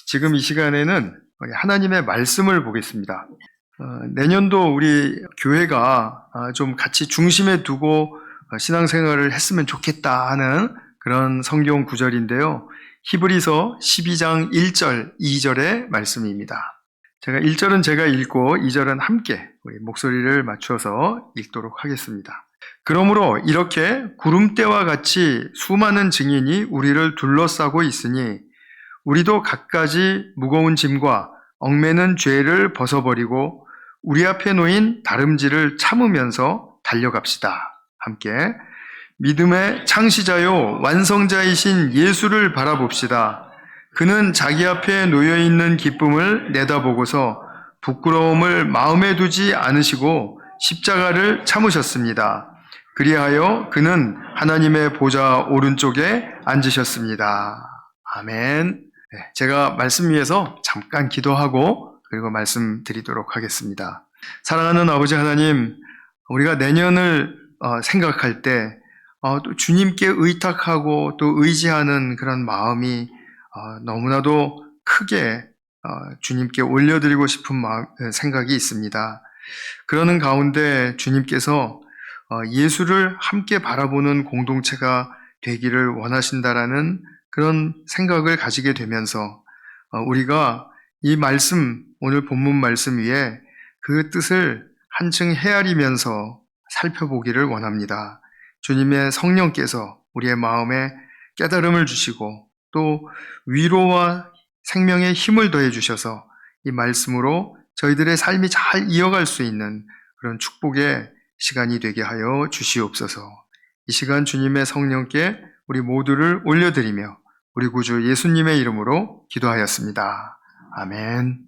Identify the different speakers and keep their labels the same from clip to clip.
Speaker 1: 지금 이 시간에는 하나님의 말씀을 보겠습니다. 내년도 우리 교회가 좀 같이 중심에 두고 신앙생활을 했으면 좋겠다 하는 그런 성경 구절인데요. 히브리서 12장 1절, 2절의 말씀입니다. 1절은 제가 읽고 2절은 함께 우리 목소리를 맞춰서 읽도록 하겠습니다. 그러므로 이렇게 구름대와 같이 수많은 증인이 우리를 둘러싸고 있으니 우리도 갖가지 무거운 짐과 얽매는 죄를 벗어버리고 우리 앞에 놓인 다름질을 참으면서 달려갑시다. 함께 믿음의 창시자요 완성자이신 예수를 바라봅시다. 그는 자기 앞에 놓여있는 기쁨을 내다보고서 부끄러움을 마음에 두지 않으시고 십자가를 참으셨습니다. 그리하여 그는 하나님의 보좌 오른쪽에 앉으셨습니다. 아멘. 제가 말씀 위해서 잠깐 기도하고 그리고 말씀드리도록 하겠습니다. 사랑하는 아버지 하나님, 우리가 내년을 생각할 때 또 주님께 의탁하고 또 의지하는 그런 마음이 너무나도 크게 주님께 올려드리고 싶은 생각이 있습니다. 그러는 가운데 주님께서 예수를 함께 바라보는 공동체가 되기를 원하신다라는 그런 생각을 가지게 되면서 우리가 이 말씀, 오늘 본문 말씀 위에 그 뜻을 한층 헤아리면서 살펴보기를 원합니다. 주님의 성령께서 우리의 마음에 깨달음을 주시고 또 위로와 생명의 힘을 더해 주셔서 이 말씀으로 저희들의 삶이 잘 이어갈 수 있는 그런 축복의 시간이 되게 하여 주시옵소서. 이 시간 주님의 성령께 우리 모두를 올려드리며 우리 구주 예수님의 이름으로 기도하였습니다. 아멘.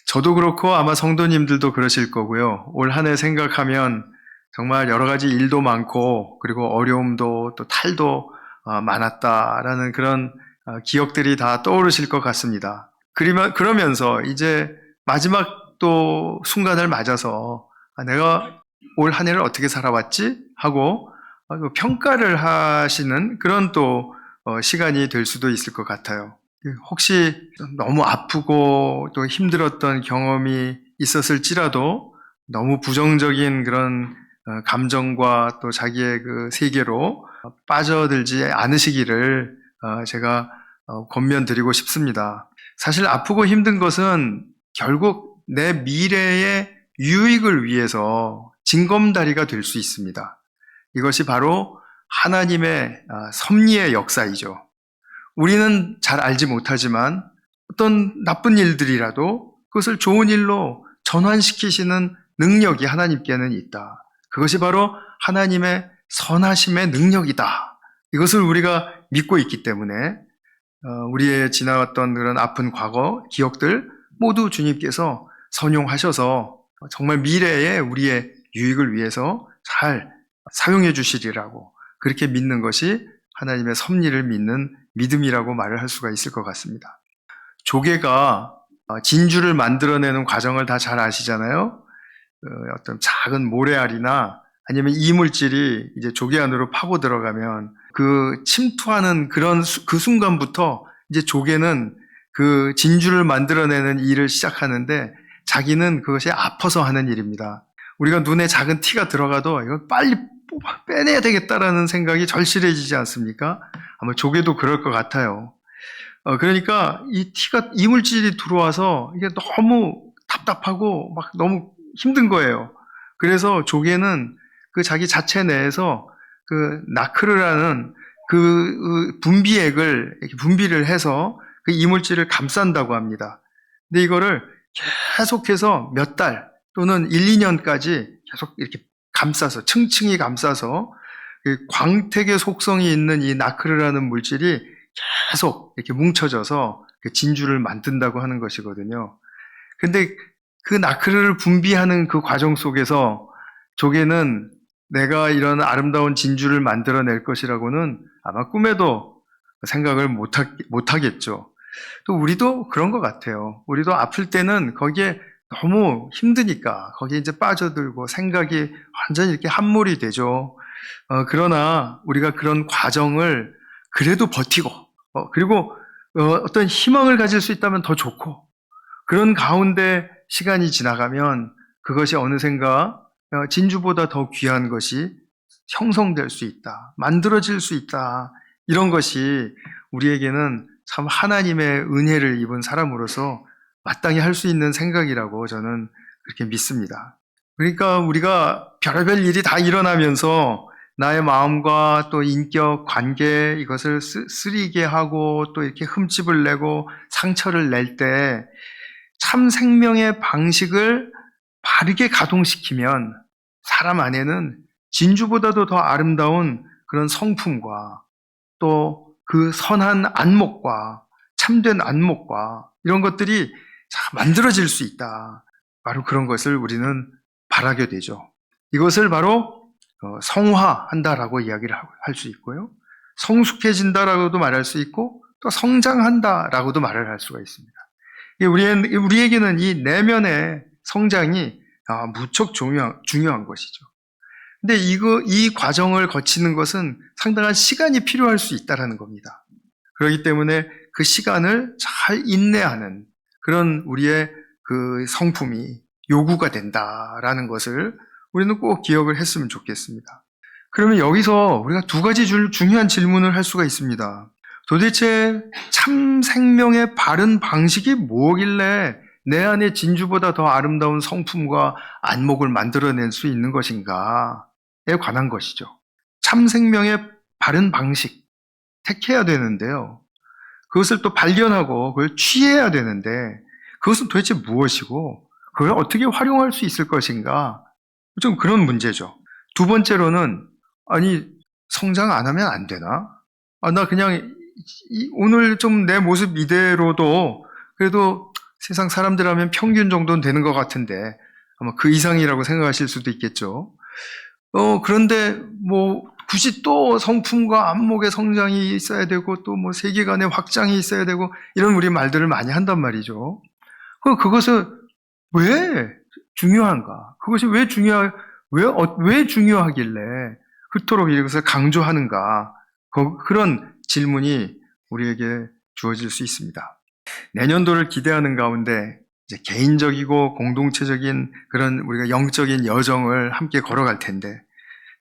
Speaker 1: 저도 그렇고 아마 성도님들도 그러실 거고요. 올 한 해 생각하면 정말 여러 가지 일도 많고 그리고 어려움도 또 탈도 많았다라는 그런 기억들이 다 떠오르실 것 같습니다. 그러면서 이제 마지막 또 순간을 맞아서 내가 올 한 해를 어떻게 살아왔지? 하고 평가를 하시는 그런 또 시간이 될 수도 있을 것 같아요. 혹시 너무 아프고 또 힘들었던 경험이 있었을지라도 너무 부정적인 그런 감정과 또 자기의 그 세계로 빠져들지 않으시기를 제가 권면드리고 싶습니다. 사실 아프고 힘든 것은 결국 내 미래의 유익을 위해서 징검다리가 될 수 있습니다. 이것이 바로 하나님의 섭리의 역사이죠. 우리는 잘 알지 못하지만 어떤 나쁜 일들이라도 그것을 좋은 일로 전환시키시는 능력이 하나님께는 있다. 그것이 바로 하나님의 선하심의 능력이다. 이것을 우리가 믿고 있기 때문에 우리의 지나왔던 그런 아픈 과거, 기억들 모두 주님께서 선용하셔서 정말 미래에 우리의 유익을 위해서 잘 사용해 주시리라고 그렇게 믿는 것이 하나님의 섭리를 믿는 믿음이라고 말을 할 수가 있을 것 같습니다. 조개가 진주를 만들어내는 과정을 다 잘 아시잖아요. 어떤 작은 모래알이나 아니면 이물질이 이제 조개 안으로 파고 들어가면 그 침투하는 그 순간부터 이제 조개는 그 진주를 만들어내는 일을 시작하는데 자기는 그것이 아파서 하는 일입니다. 우리가 눈에 작은 티가 들어가도 이거 빨리 빼내야 되겠다라는 생각이 절실해지지 않습니까? 아마 조개도 그럴 것 같아요. 그러니까 이물질이 들어와서 이게 너무 답답하고 막 너무 힘든 거예요. 그래서 조개는 그 자기 자체 내에서 그 나크르라는 그 분비액을 이렇게 분비를 해서 그 이물질을 감싼다고 합니다. 근데 이거를 계속해서 몇 달 또는 1, 2년까지 계속 이렇게 감싸서 층층이 감싸서 광택의 속성이 있는 이 나크르라는 물질이 계속 이렇게 뭉쳐져서 진주를 만든다고 하는 것이거든요. 근데 그 나크르를 분비하는 그 과정 속에서 조개는 내가 이런 아름다운 진주를 만들어낼 것이라고는 아마 꿈에도 생각을 못하겠죠. 또 우리도 그런 것 같아요. 우리도 아플 때는 거기에 너무 힘드니까 거기에 이제 빠져들고 생각이 완전히 이렇게 함몰이 되죠. 그러나 우리가 그런 과정을 그래도 버티고 그리고 어떤 희망을 가질 수 있다면 더 좋고, 그런 가운데 시간이 지나가면 그것이 어느샌가 진주보다 더 귀한 것이 형성될 수 있다, 만들어질 수 있다. 이런 것이 우리에게는 참 하나님의 은혜를 입은 사람으로서 마땅히 할 수 있는 생각이라고 저는 그렇게 믿습니다. 그러니까 우리가 별의별 일이 다 일어나면서 나의 마음과 또 인격, 관계 이것을 쓰리게 하고 또 이렇게 흠집을 내고 상처를 낼 때 참 생명의 방식을 바르게 가동시키면 사람 안에는 진주보다도 더 아름다운 그런 성품과 또 그 선한 안목과 참된 안목과 이런 것들이 만들어질 수 있다. 바로 그런 것을 우리는 바라게 되죠. 이것을 바로 성화한다라고 이야기를 할 수 있고요. 성숙해진다라고도 말할 수 있고 또 성장한다라고도 말을 할 수가 있습니다. 우리에게는 이 내면의 성장이 무척 중요한 것이죠. 근데 이 과정을 거치는 것은 상당한 시간이 필요할 수 있다는 겁니다. 그렇기 때문에 그 시간을 잘 인내하는 그런 우리의 그 성품이 요구가 된다라는 것을 우리는 꼭 기억을 했으면 좋겠습니다. 그러면 여기서 우리가 두 가지 중요한 질문을 할 수가 있습니다. 도대체 참 생명의 바른 방식이 뭐길래 내 안에 진주보다 더 아름다운 성품과 안목을 만들어낼 수 있는 것인가에 관한 것이죠. 참 생명의 바른 방식 택해야 되는데요. 그것을 또 발견하고 그걸 취해야 되는데 그것은 도대체 무엇이고 그걸 어떻게 활용할 수 있을 것인가? 좀 그런 문제죠. 두 번째로는 아니 성장 안 하면 안 되나? 나 그냥 오늘 좀 내 모습 이대로도 그래도 세상 사람들 하면 평균 정도는 되는 것 같은데 아마 그 이상이라고 생각하실 수도 있겠죠. 그런데 굳이 또 성품과 안목의 성장이 있어야 되고 또 세계관의 확장이 있어야 되고 이런 우리 말들을 많이 한단 말이죠. 그것은 왜 중요한가? 그것이 왜 중요하길래 그토록 이것을 강조하는가? 그런 질문이 우리에게 주어질 수 있습니다. 내년도를 기대하는 가운데 이제 개인적이고 공동체적인 그런 우리가 영적인 여정을 함께 걸어갈 텐데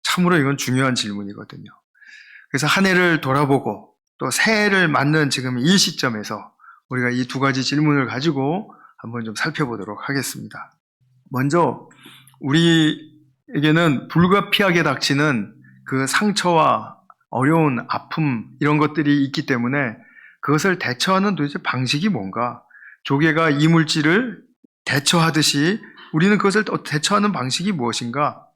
Speaker 1: 참으로 이건 중요한 질문이거든요. 그래서 한 해를 돌아보고 또 새해를 맞는 지금 이 시점에서 우리가 이 두 가지 질문을 가지고 한번 좀 살펴보도록 하겠습니다. 먼저 우리에게는 불가피하게 닥치는 그 상처와 어려운 아픔 이런 것들이 있기 때문에 그것을 대처하는 도대체 방식이 뭔가? 조개가 이물질을 대처하듯이 우리는 그것을 대처하는 방식이 무엇인가?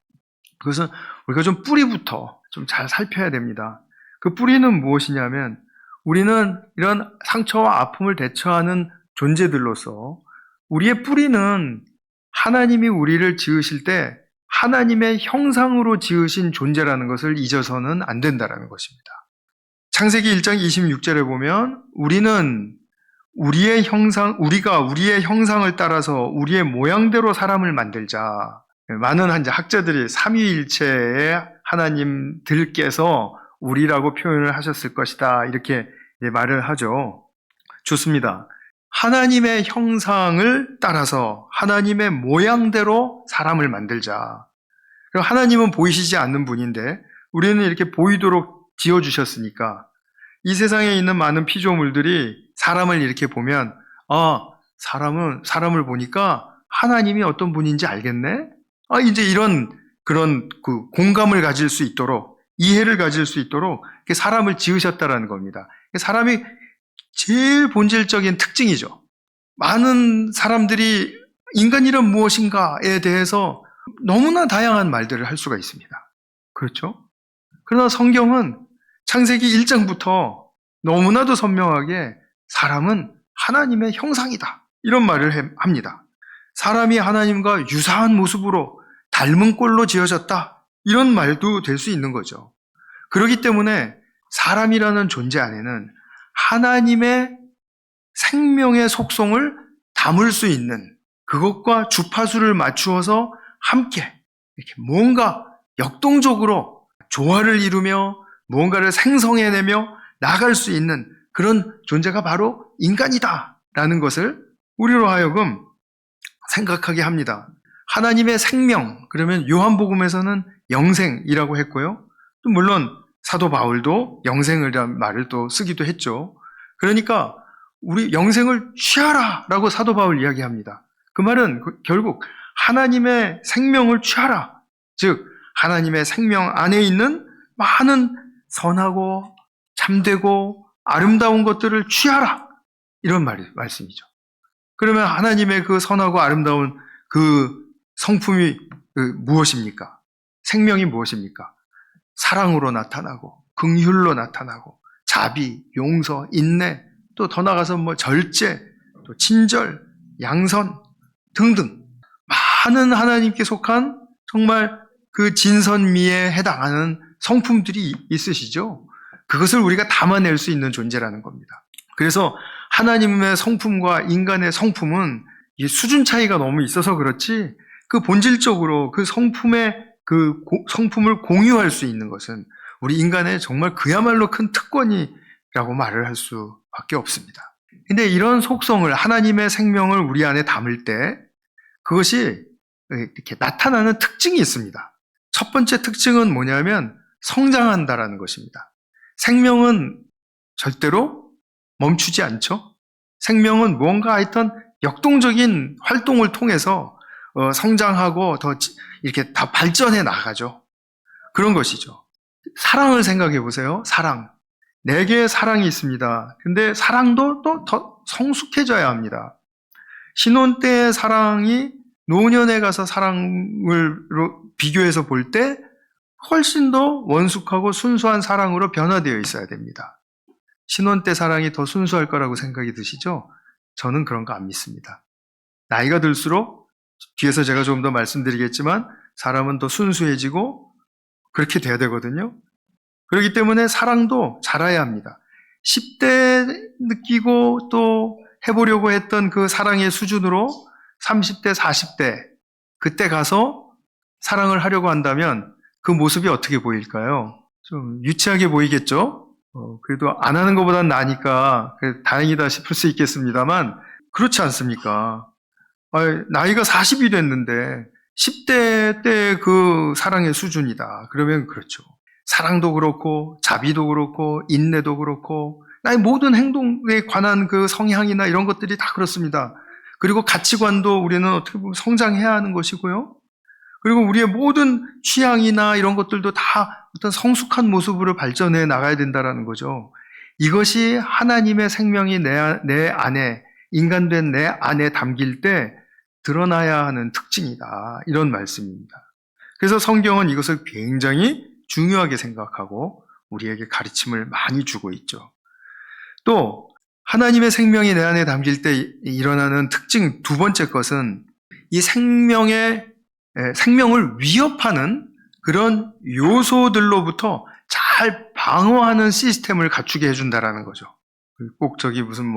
Speaker 1: 그것은 우리가 좀 뿌리부터 좀 잘 살펴야 됩니다. 그 뿌리는 무엇이냐면 우리는 이런 상처와 아픔을 대처하는 존재들로서 우리의 뿌리는 하나님이 우리를 지으실 때 하나님의 형상으로 지으신 존재라는 것을 잊어서는 안 된다는 것입니다. 창세기 1장 26절에 보면 우리가 우리의 형상을 따라서 우리의 모양대로 사람을 만들자. 많은 학자들이 삼위일체의 하나님들께서 우리라고 표현을 하셨을 것이다. 이렇게 말을 하죠. 좋습니다. 하나님의 형상을 따라서 하나님의 모양대로 사람을 만들자. 하나님은 보이시지 않는 분인데 우리는 이렇게 보이도록 지어주셨으니까 이 세상에 있는 많은 피조물들이 사람을 이렇게 보면 사람을 보니까 하나님이 어떤 분인지 알겠네? 이제 이런 그런 그 공감을 가질 수 있도록 이해를 가질 수 있도록 사람을 지으셨다라는 겁니다. 사람이 제일 본질적인 특징이죠. 많은 사람들이 인간이란 무엇인가에 대해서 너무나 다양한 말들을 할 수가 있습니다. 그렇죠? 그러나 성경은 창세기 1장부터 너무나도 선명하게 사람은 하나님의 형상이다. 이런 말을 합니다. 사람이 하나님과 유사한 모습으로 닮은 꼴로 지어졌다. 이런 말도 될 수 있는 거죠. 그렇기 때문에 사람이라는 존재 안에는 하나님의 생명의 속성을 담을 수 있는 그것과 주파수를 맞추어서 함께 이렇게 뭔가 역동적으로 조화를 이루며 무언가를 생성해내며 나갈 수 있는 그런 존재가 바로 인간이다라는 것을 우리로 하여금 생각하게 합니다. 하나님의 생명, 그러면 요한복음에서는 영생이라고 했고요. 또 물론 사도 바울도 영생이라는 말을 또 쓰기도 했죠. 그러니까 우리 영생을 취하라라고 사도 바울 이야기합니다. 그 말은 결국 하나님의 생명을 취하라. 즉 하나님의 생명 안에 있는 많은 선하고 참되고 아름다운 것들을 취하라. 이런 말씀이죠. 그러면 하나님의 그 선하고 아름다운 그 성품이 무엇입니까? 생명이 무엇입니까? 사랑으로 나타나고 긍휼로 나타나고 자비, 용서, 인내, 또 더 나아가서 뭐 절제, 또 친절, 양선 등등 많은 하나님께 속한 정말 그 진선미에 해당하는 성품들이 있으시죠. 그것을 우리가 담아낼 수 있는 존재라는 겁니다. 그래서 하나님의 성품과 인간의 성품은 이 수준 차이가 너무 있어서 그렇지 그 본질적으로 그 성품을 공유할 수 있는 것은 우리 인간의 정말 그야말로 큰 특권이라고 말을 할 수밖에 없습니다. 근데 이런 속성을 하나님의 생명을 우리 안에 담을 때 그것이 이렇게 나타나는 특징이 있습니다. 첫 번째 특징은 뭐냐면 성장한다라는 것입니다. 생명은 절대로 멈추지 않죠. 생명은 무언가 하여튼 역동적인 활동을 통해서 성장하고 더 이렇게 다 발전해 나가죠. 그런 것이죠. 사랑을 생각해 보세요. 사랑. 네 개의 사랑이 있습니다. 근데 사랑도 또 더 성숙해져야 합니다. 신혼 때의 사랑이 노년에 가서 사랑을 비교해서 볼 때 훨씬 더 원숙하고 순수한 사랑으로 변화되어 있어야 됩니다. 신혼 때 사랑이 더 순수할 거라고 생각이 드시죠? 저는 그런 거 안 믿습니다. 나이가 들수록 뒤에서 제가 조금 더 말씀드리겠지만 사람은 더 순수해지고 그렇게 돼야 되거든요. 그렇기 때문에 사랑도 자라야 합니다. 10대 느끼고 또 해보려고 했던 그 사랑의 수준으로 30대, 40대 그때 가서 사랑을 하려고 한다면 그 모습이 어떻게 보일까요? 좀 유치하게 보이겠죠? 그래도 안 하는 것보단 나으니까 다행이다 싶을 수 있겠습니다만 그렇지 않습니까? 나이가 40이 됐는데 10대 때 그 사랑의 수준이다. 그러면 그렇죠. 사랑도 그렇고 자비도 그렇고 인내도 그렇고 나의 모든 행동에 관한 그 성향이나 이런 것들이 다 그렇습니다. 그리고 가치관도 우리는 어떻게 보면 성장해야 하는 것이고요. 그리고 우리의 모든 취향이나 이런 것들도 다 어떤 성숙한 모습으로 발전해 나가야 된다는 거죠. 이것이 하나님의 생명이 내 안에, 인간된 내 안에 담길 때 드러나야 하는 특징이다. 이런 말씀입니다. 그래서 성경은 이것을 굉장히 중요하게 생각하고 우리에게 가르침을 많이 주고 있죠. 또 하나님의 생명이 내 안에 담길 때 일어나는 특징 두 번째 것은 이 생명을 위협하는 그런 요소들로부터 잘 방어하는 시스템을 갖추게 해준다라는 거죠. 꼭 저기 무슨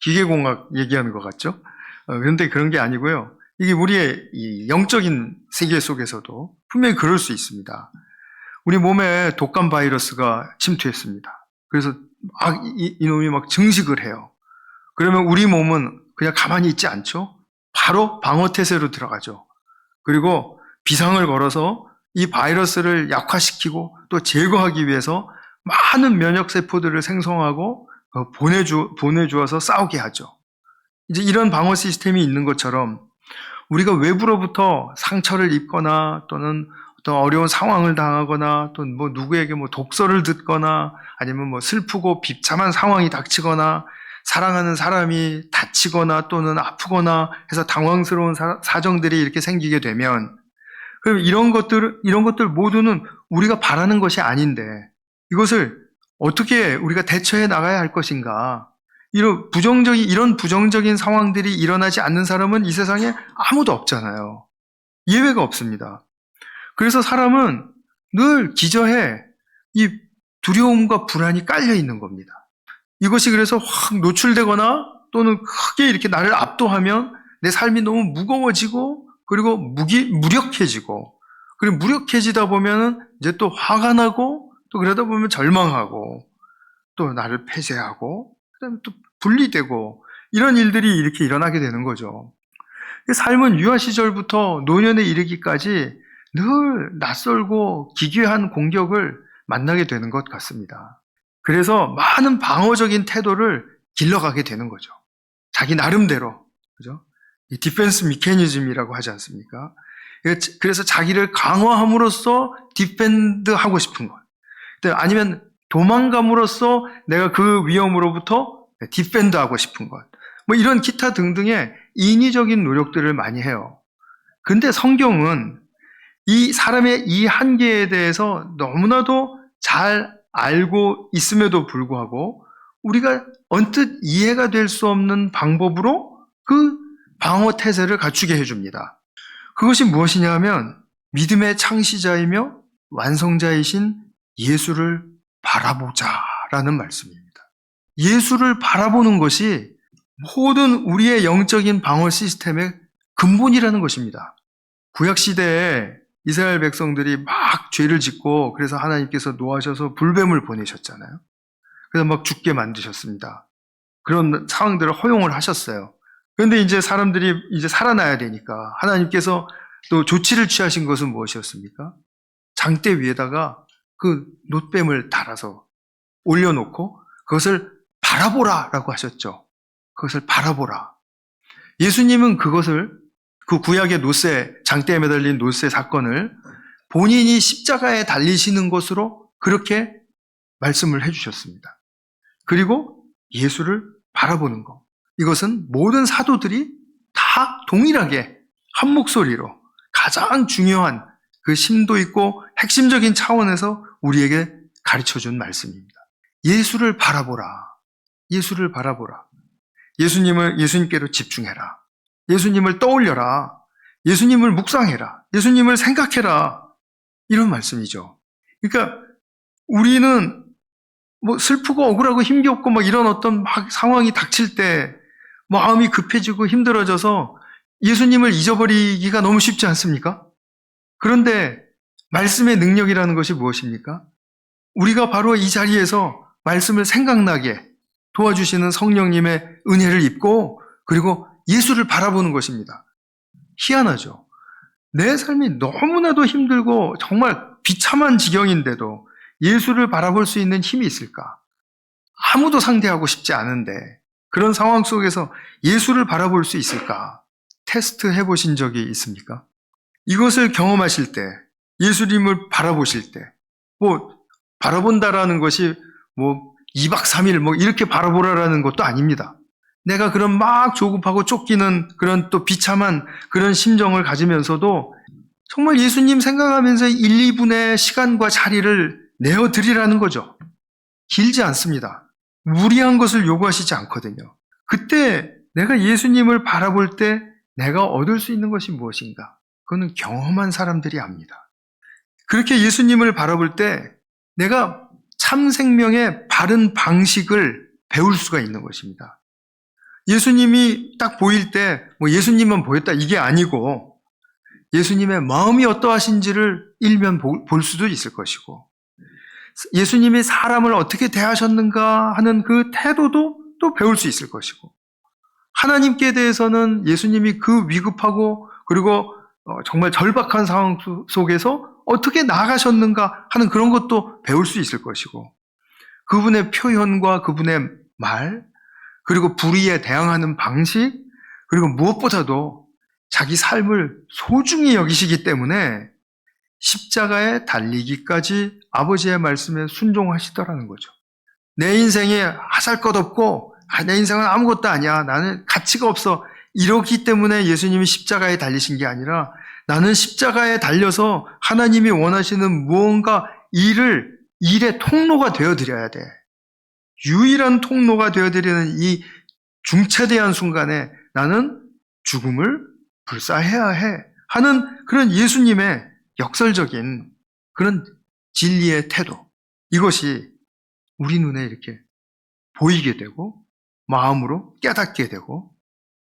Speaker 1: 기계공학 얘기하는 것 같죠? 그런데 그런 게 아니고요. 이게 우리의 이 영적인 세계 속에서도 분명히 그럴 수 있습니다. 우리 몸에 독감 바이러스가 침투했습니다. 그래서 이놈이 막 증식을 해요. 그러면 우리 몸은 그냥 가만히 있지 않죠? 바로 방어태세로 들어가죠. 그리고 비상을 걸어서 이 바이러스를 약화시키고 또 제거하기 위해서 많은 면역세포들을 생성하고 보내주어서 싸우게 하죠. 이제 이런 방어 시스템이 있는 것처럼 우리가 외부로부터 상처를 입거나 또는 어떤 어려운 상황을 당하거나 또 누구에게 독서를 듣거나 아니면 슬프고 비참한 상황이 닥치거나 사랑하는 사람이 다치거나 또는 아프거나 해서 당황스러운 사정들이 이렇게 생기게 되면 그럼 이런 것들 모두는 우리가 바라는 것이 아닌데 이것을 어떻게 우리가 대처해 나가야 할 것인가? 이런 부정적인 상황들이 일어나지 않는 사람은 이 세상에 아무도 없잖아요. 예외가 없습니다. 그래서 사람은 늘 기저에 이 두려움과 불안이 깔려 있는 겁니다. 이것이 그래서 확 노출되거나 또는 크게 이렇게 나를 압도하면 내 삶이 너무 무거워지고 그리고 무력해지고 그리고 무력해지다 보면은 이제 또 화가 나고 또 그러다 보면 절망하고 또 나를 폐쇄하고 그다음에 또 분리되고 이런 일들이 이렇게 일어나게 되는 거죠. 삶은 유아 시절부터 노년에 이르기까지 늘 낯설고 기괴한 공격을 만나게 되는 것 같습니다. 그래서 많은 방어적인 태도를 길러가게 되는 거죠. 자기 나름대로. 그죠? 이 디펜스 미케니즘이라고 하지 않습니까? 그래서 자기를 강화함으로써 디펜드하고 싶은 것. 아니면 도망감으로써 내가 그 위험으로부터 디펜드하고 싶은 것. 뭐 이런 기타 등등의 인위적인 노력들을 많이 해요. 근데 성경은 이 사람의 이 한계에 대해서 너무나도 잘 알고 있음에도 불구하고 우리가 언뜻 이해가 될 수 없는 방법으로 그 방어 태세를 갖추게 해줍니다. 그것이 무엇이냐 하면 믿음의 창시자이며 완성자이신 예수를 바라보자라는 말씀입니다. 예수를 바라보는 것이 모든 우리의 영적인 방어 시스템의 근본이라는 것입니다. 구약시대에 이스라엘 백성들이 막 죄를 짓고 그래서 하나님께서 노하셔서 불뱀을 보내셨잖아요. 그래서 막 죽게 만드셨습니다. 그런 상황들을 허용을 하셨어요. 그런데 이제 사람들이 이제 살아나야 되니까 하나님께서 또 조치를 취하신 것은 무엇이었습니까? 장대 위에다가 그 놋뱀을 달아서 올려놓고 그것을 바라보라라고 하셨죠. 그것을 바라보라. 예수님은 그것을 그 구약의 놋새, 장대에 매달린 놋새 사건을 본인이 십자가에 달리시는 것으로 그렇게 말씀을 해주셨습니다. 그리고 예수를 바라보는 것. 이것은 모든 사도들이 다 동일하게 한 목소리로 가장 중요한 그 심도 있고 핵심적인 차원에서 우리에게 가르쳐준 말씀입니다. 예수를 바라보라. 예수를 바라보라. 예수님께로 집중해라. 예수님을 떠올려라. 예수님을 묵상해라. 예수님을 생각해라. 이런 말씀이죠. 그러니까 우리는 뭐 슬프고 억울하고 힘겹고 막 이런 어떤 막 상황이 닥칠 때 마음이 급해지고 힘들어져서 예수님을 잊어버리기가 너무 쉽지 않습니까? 그런데 말씀의 능력이라는 것이 무엇입니까? 우리가 바로 이 자리에서 말씀을 생각나게 도와주시는 성령님의 은혜를 입고 그리고 예수를 바라보는 것입니다. 희한하죠. 내 삶이 너무나도 힘들고 정말 비참한 지경인데도 예수를 바라볼 수 있는 힘이 있을까? 아무도 상대하고 싶지 않은데 그런 상황 속에서 예수를 바라볼 수 있을까? 테스트 해보신 적이 있습니까? 이것을 경험하실 때, 예수님을 바라보실 때, 바라본다라는 것이 2박 3일 이렇게 바라보라라는 것도 아닙니다. 내가 그런 막 조급하고 쫓기는 그런 또 비참한 그런 심정을 가지면서도 정말 예수님 생각하면서 1, 2분의 시간과 자리를 내어드리라는 거죠. 길지 않습니다. 무리한 것을 요구하시지 않거든요. 그때 내가 예수님을 바라볼 때 내가 얻을 수 있는 것이 무엇인가? 그거는 경험한 사람들이 압니다. 그렇게 예수님을 바라볼 때 내가 참 생명의 바른 방식을 배울 수가 있는 것입니다. 예수님이 딱 보일 때 예수님만 보였다 이게 아니고 예수님의 마음이 어떠하신지를 일면 볼 수도 있을 것이고 예수님이 사람을 어떻게 대하셨는가 하는 그 태도도 또 배울 수 있을 것이고 하나님께 대해서는 예수님이 그 위급하고 그리고 정말 절박한 상황 속에서 어떻게 나아가셨는가 하는 그런 것도 배울 수 있을 것이고 그분의 표현과 그분의 말 그리고 불의에 대항하는 방식 그리고 무엇보다도 자기 삶을 소중히 여기시기 때문에 십자가에 달리기까지 아버지의 말씀에 순종하시더라는 거죠. 내 인생에 하잘것없고 내 인생은 아무것도 아니야. 나는 가치가 없어. 이러기 때문에 예수님이 십자가에 달리신 게 아니라 나는 십자가에 달려서 하나님이 원하시는 무언가 일의 통로가 되어드려야 돼. 유일한 통로가 되어드리는 이 중차대한 순간에 나는 죽음을 불사해야 해 하는 그런 예수님의 역설적인 그런 진리의 태도 이것이 우리 눈에 이렇게 보이게 되고 마음으로 깨닫게 되고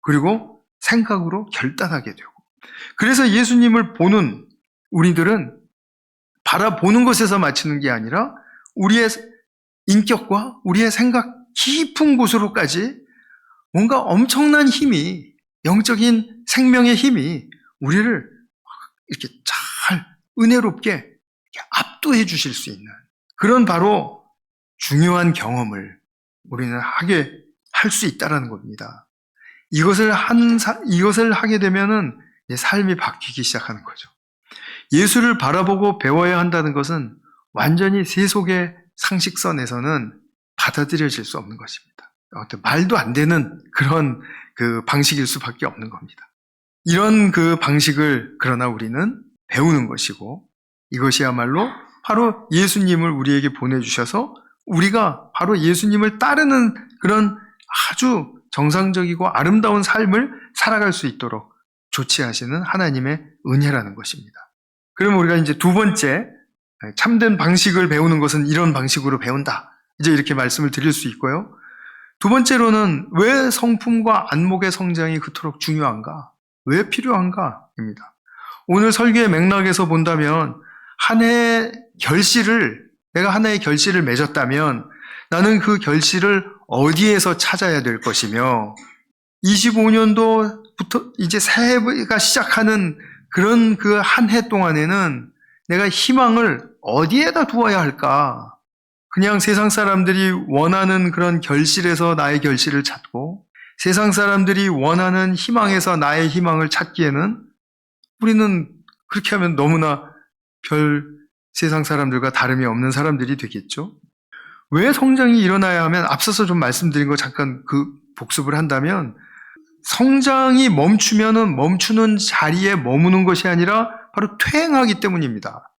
Speaker 1: 그리고 생각으로 결단하게 되고 그래서 예수님을 보는 우리들은 바라보는 것에서 마치는 게 아니라 우리의 인격과 우리의 생각 깊은 곳으로까지 뭔가 엄청난 힘이, 영적인 생명의 힘이 우리를 이렇게 잘 은혜롭게 이렇게 압도해 주실 수 있는 그런 바로 중요한 경험을 우리는 할 수 있다는 겁니다. 이것을 하게 되면은 삶이 바뀌기 시작하는 거죠. 예수를 바라보고 배워야 한다는 것은 완전히 세속의 상식선에서는 받아들여질 수 없는 것입니다. 말도 안 되는 그런 그 방식일 수밖에 없는 겁니다. 이런 그 방식을 그러나 우리는 배우는 것이고, 이것이야말로 바로 예수님을 우리에게 보내주셔서 우리가 바로 예수님을 따르는 그런 아주 정상적이고 아름다운 삶을 살아갈 수 있도록 조치하시는 하나님의 은혜라는 것입니다. 그러면 우리가 이제 두 번째, 참된 방식을 배우는 것은 이런 방식으로 배운다. 이제 이렇게 말씀을 드릴 수 있고요. 두 번째로는 왜 성품과 안목의 성장이 그토록 중요한가? 왜 필요한가? 입니다. 오늘 설교의 맥락에서 본다면 내가 하나의 결실을 맺었다면 나는 그 결실을 어디에서 찾아야 될 것이며 25년도부터 이제 새해가 시작하는 그런 그 한 해 동안에는 내가 희망을 어디에다 두어야 할까? 그냥 세상 사람들이 원하는 그런 결실에서 나의 결실을 찾고 세상 사람들이 원하는 희망에서 나의 희망을 찾기에는 우리는 그렇게 하면 너무나 세상 사람들과 다름이 없는 사람들이 되겠죠. 왜 성장이 일어나야 하면 앞서서 좀 말씀드린 거 잠깐 그 복습을 한다면 성장이 멈추면은 멈추는 자리에 머무는 것이 아니라 바로 퇴행하기 때문입니다.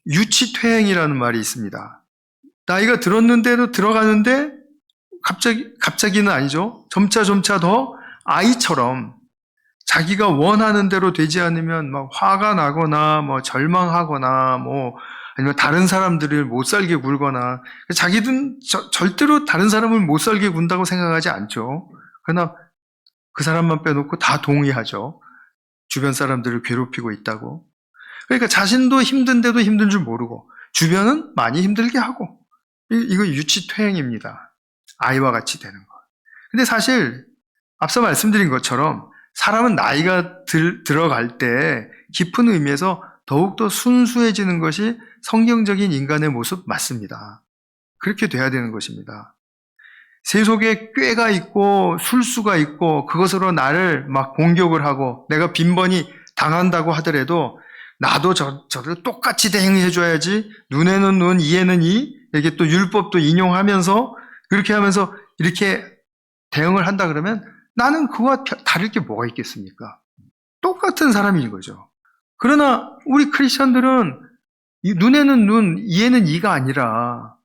Speaker 1: 유치퇴행이라는 말이 있습니다. 나이가 들었는데도 들어가는데 갑자기는 아니죠. 점차 더 아이처럼 자기가 원하는 대로 되지 않으면 막 화가 나거나 절망하거나 아니면 다른 사람들을 못 살게 굴거나 자기는 절대로 다른 사람을 못 살게 군다고 생각하지 않죠. 그러나 그 사람만 빼놓고 다 동의하죠. 주변 사람들을 괴롭히고 있다고. 그러니까 자신도 힘든데도 힘든 줄 모르고 주변은 많이 힘들게 하고 이거 유치퇴행입니다. 아이와 같이 되는 거. 근데 사실 앞서 말씀드린 것처럼 사람은 나이가 들어갈 때 깊은 의미에서 더욱더 순수해지는 것이 성경적인 인간의 모습 맞습니다. 그렇게 돼야 되는 것입니다. 세속에 꾀가 있고 술수가 있고 그것으로 나를 막 공격을 하고 내가 빈번히 당한다고 하더라도 나도 저를 똑같이 대응해줘야지 눈에는 눈, 이에는 이 이게 또 율법도 인용하면서 그렇게 하면서 이렇게 대응을 한다 그러면 나는 그와 다를 게 뭐가 있겠습니까? 똑같은 사람인 거죠. 그러나 우리 크리스천들은 눈에는 눈, 이에는 이가 아니라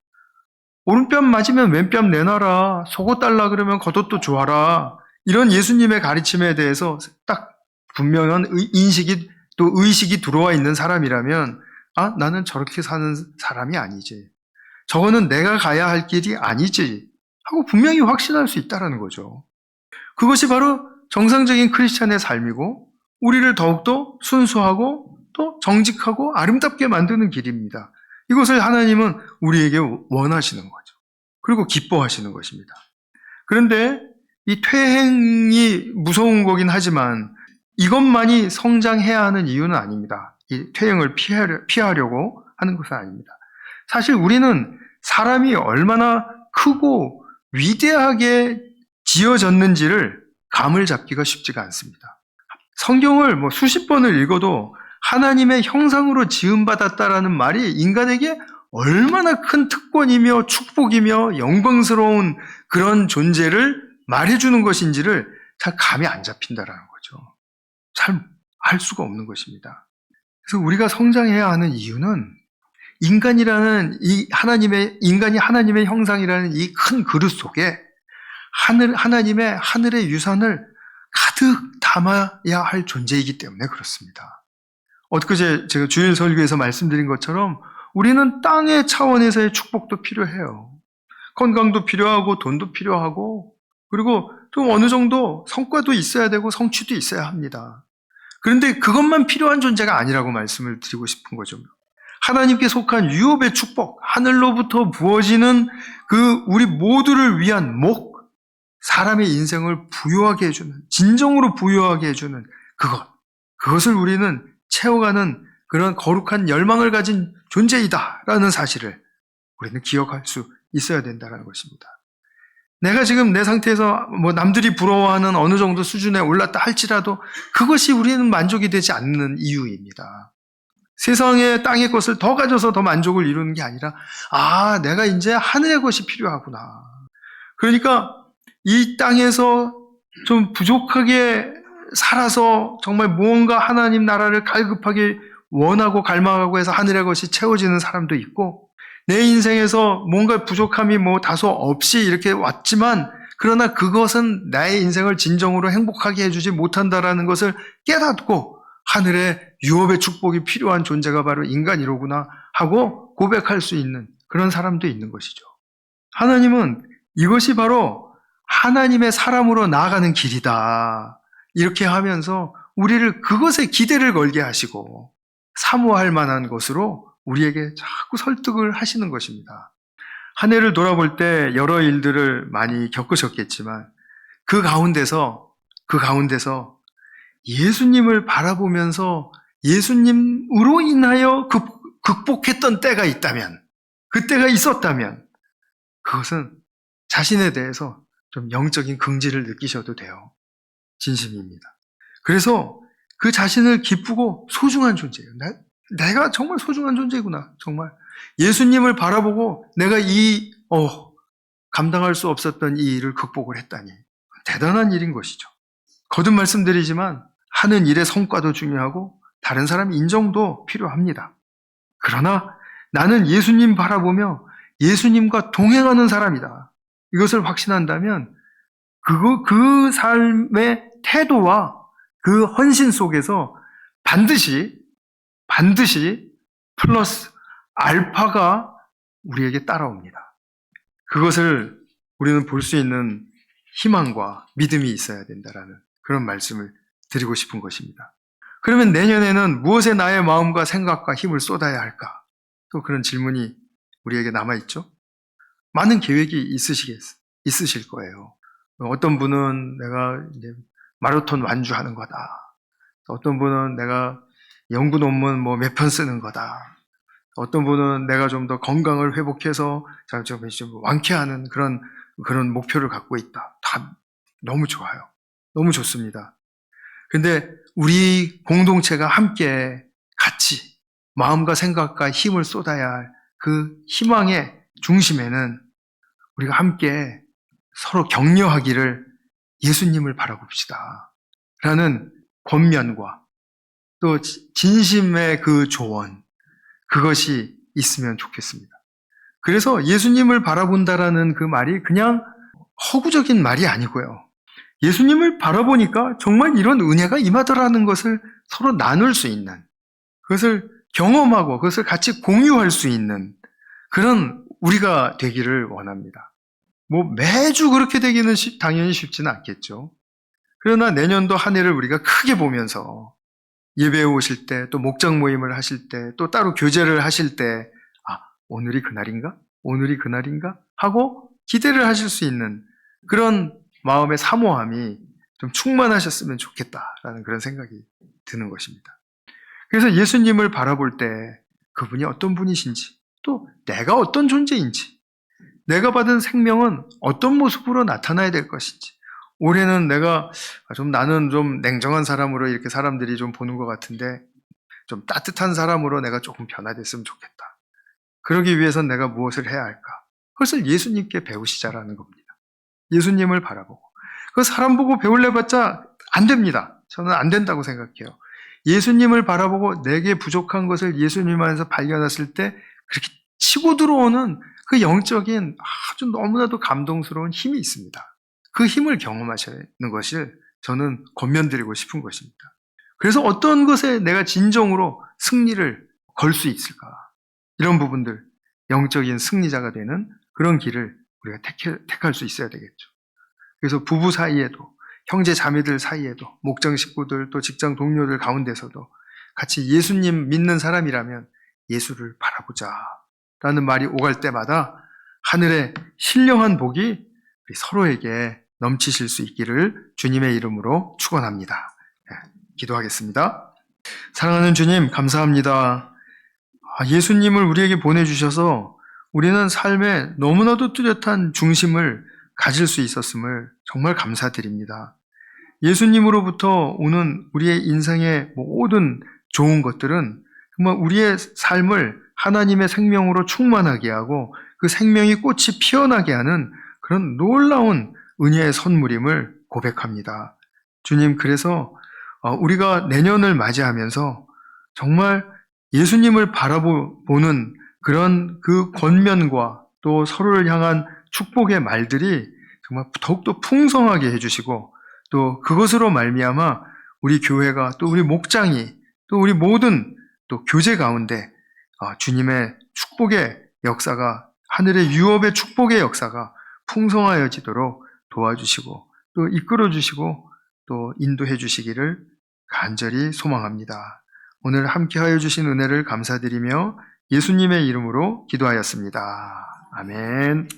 Speaker 1: 오른뺨 맞으면 왼뺨 내놔라, 속옷 달라 그러면 겉옷도 줘라, 이런 예수님의 가르침에 대해서 딱 분명한 인식이 또 의식이 들어와 있는 사람이라면 나는 저렇게 사는 사람이 아니지, 저거는 내가 가야 할 길이 아니지 하고 분명히 확신할 수 있다는 거죠. 그것이 바로 정상적인 크리스찬의 삶이고 우리를 더욱더 순수하고 또 정직하고 아름답게 만드는 길입니다. 이것을 하나님은 우리에게 원하시는 거죠. 그리고 기뻐하시는 것입니다. 그런데 이 퇴행이 무서운 거긴 하지만 이것만이 성장해야 하는 이유는 아닙니다. 이 퇴행을 피하려고 하는 것은 아닙니다. 사실 우리는 사람이 얼마나 크고 위대하게 지어졌는지를 감을 잡기가 쉽지가 않습니다. 성경을 수십 번을 읽어도 하나님의 형상으로 지음받았다라는 말이 인간에게 얼마나 큰 특권이며 축복이며 영광스러운 그런 존재를 말해주는 것인지를 잘 감이 안 잡힌다라는 거죠. 잘 알 수가 없는 것입니다. 그래서 우리가 성장해야 하는 이유는 인간이 하나님의 형상이라는 이 큰 그릇 속에 하늘의 유산을 가득 담아야 할 존재이기 때문에 그렇습니다. 엊그제 제가 주일 설교에서 말씀드린 것처럼 우리는 땅의 차원에서의 축복도 필요해요. 건강도 필요하고 돈도 필요하고 그리고 좀 어느 정도 성과도 있어야 되고 성취도 있어야 합니다. 그런데 그것만 필요한 존재가 아니라고 말씀을 드리고 싶은 거죠. 하나님께 속한 유업의 축복, 하늘로부터 부어지는 그 우리 모두를 위한 목, 사람의 인생을 부유하게 해주는, 진정으로 부유하게 해주는 그것을 우리는 채워가는 그런 거룩한 열망을 가진 존재이다라는 사실을 우리는 기억할 수 있어야 된다는 것입니다. 내가 지금 내 상태에서 남들이 부러워하는 어느 정도 수준에 올랐다 할지라도 그것이 우리는 만족이 되지 않는 이유입니다. 세상의 땅의 것을 더 가져서 더 만족을 이루는 게 아니라 내가 이제 하늘의 것이 필요하구나. 그러니까 이 땅에서 좀 부족하게 살아서 정말 무언가 하나님 나라를 갈급하게 원하고 갈망하고 해서 하늘의 것이 채워지는 사람도 있고, 내 인생에서 뭔가 부족함이 다소 없이 이렇게 왔지만 그러나 그것은 나의 인생을 진정으로 행복하게 해주지 못한다라는 것을 깨닫고 하늘의 유업의 축복이 필요한 존재가 바로 인간이로구나 하고 고백할 수 있는 그런 사람도 있는 것이죠. 하나님은 이것이 바로 하나님의 사람으로 나아가는 길이다, 이렇게 하면서 우리를 그것에 기대를 걸게 하시고 사모할 만한 것으로 우리에게 자꾸 설득을 하시는 것입니다. 한 해를 돌아볼 때 여러 일들을 많이 겪으셨겠지만 그 가운데서 예수님을 바라보면서 예수님으로 인하여 극복했던 때가 있다면, 그때가 있었다면 그것은 자신에 대해서 좀 영적인 긍지를 느끼셔도 돼요. 진심입니다. 그래서 그 자신을 기쁘고 소중한 존재예요. 내가 정말 소중한 존재구나. 정말 예수님을 바라보고 내가 감당할 수 없었던 이 일을 극복을 했다니 대단한 일인 것이죠. 거듭 말씀드리지만 하는 일의 성과도 중요하고 다른 사람 인정도 필요합니다. 그러나 나는 예수님 바라보며 예수님과 동행하는 사람이다, 이것을 확신한다면 그 삶의 태도와 그 헌신 속에서 반드시 플러스 알파가 우리에게 따라옵니다. 그것을 우리는 볼 수 있는 희망과 믿음이 있어야 된다라는 그런 말씀을 드리고 싶은 것입니다. 그러면 내년에는 무엇에 나의 마음과 생각과 힘을 쏟아야 할까? 또 그런 질문이 우리에게 남아있죠. 많은 계획이 있으실 거예요. 어떤 분은 내가 이제 마라톤 완주하는 거다. 어떤 분은 내가 연구 논문 몇 편 쓰는 거다. 어떤 분은 내가 좀 더 건강을 회복해서 좀 완쾌하는 그런 목표를 갖고 있다. 다 너무 좋아요. 너무 좋습니다. 근데 우리 공동체가 함께 같이 마음과 생각과 힘을 쏟아야 할 그 희망의 중심에는 우리가 함께 서로 격려하기를 예수님을 바라봅시다 라는 권면과 또 진심의 그 조언, 그것이 있으면 좋겠습니다. 그래서 예수님을 바라본다라는 그 말이 그냥 허구적인 말이 아니고요. 예수님을 바라보니까 정말 이런 은혜가 임하더라는 것을 서로 나눌 수 있는, 그것을 경험하고 그것을 같이 공유할 수 있는 그런 우리가 되기를 원합니다. 매주 그렇게 되기는 당연히 쉽지는 않겠죠. 그러나 내년도 한 해를 우리가 크게 보면서 예배에 오실 때, 또 목장 모임을 하실 때, 또 따로 교제를 하실 때 오늘이 그날인가? 오늘이 그날인가? 하고 기대를 하실 수 있는 그런 마음의 사모함이 좀 충만하셨으면 좋겠다라는 그런 생각이 드는 것입니다. 그래서 예수님을 바라볼 때 그분이 어떤 분이신지, 또 내가 어떤 존재인지, 내가 받은 생명은 어떤 모습으로 나타나야 될 것인지, 올해는 나는 좀 냉정한 사람으로 이렇게 사람들이 좀 보는 것 같은데 좀 따뜻한 사람으로 내가 조금 변화됐으면 좋겠다. 그러기 위해선 내가 무엇을 해야 할까? 그것을 예수님께 배우시자라는 겁니다. 예수님을 바라보고. 그 사람 보고 배울래 봤자 안 됩니다. 저는 안 된다고 생각해요. 예수님을 바라보고 내게 부족한 것을 예수님 안에서 발견했을 때 그렇게 치고 들어오는 그 영적인 아주 너무나도 감동스러운 힘이 있습니다. 그 힘을 경험하시는 것을 저는 권면드리고 싶은 것입니다. 그래서 어떤 것에 내가 진정으로 승리를 걸 수 있을까? 이런 부분들, 영적인 승리자가 되는 그런 길을 우리가 택할 수 있어야 되겠죠. 그래서 부부 사이에도, 형제 자매들 사이에도, 목장 식구들, 또 직장 동료들 가운데서도 같이 예수님 믿는 사람이라면 예수를 바라보자 라는 말이 오갈 때마다 하늘의 신령한 복이 우리 서로에게 넘치실 수 있기를 주님의 이름으로 축원합니다. 기도하겠습니다. 사랑하는 주님, 감사합니다. 예수님을 우리에게 보내주셔서 우리는 삶에 너무나도 뚜렷한 중심을 가질 수 있었음을 정말 감사드립니다. 예수님으로부터 오는 우리의 인생의 모든 좋은 것들은 정말 우리의 삶을 하나님의 생명으로 충만하게 하고 그 생명이 꽃이 피어나게 하는 그런 놀라운 은혜의 선물임을 고백합니다. 주님, 그래서 우리가 내년을 맞이하면서 정말 예수님을 바라보는 그런 그 권면과 또 서로를 향한 축복의 말들이 정말 더욱더 풍성하게 해주시고 또 그것으로 말미암아 우리 교회가 또 우리 목장이 또 우리 모든 또 교제 가운데 주님의 축복의 역사가 하늘의 유업의 축복의 역사가 풍성하여지도록 도와주시고 또 이끌어주시고 또 인도해 주시기를 간절히 소망합니다. 오늘 함께하여 주신 은혜를 감사드리며 예수님의 이름으로 기도하였습니다. 아멘.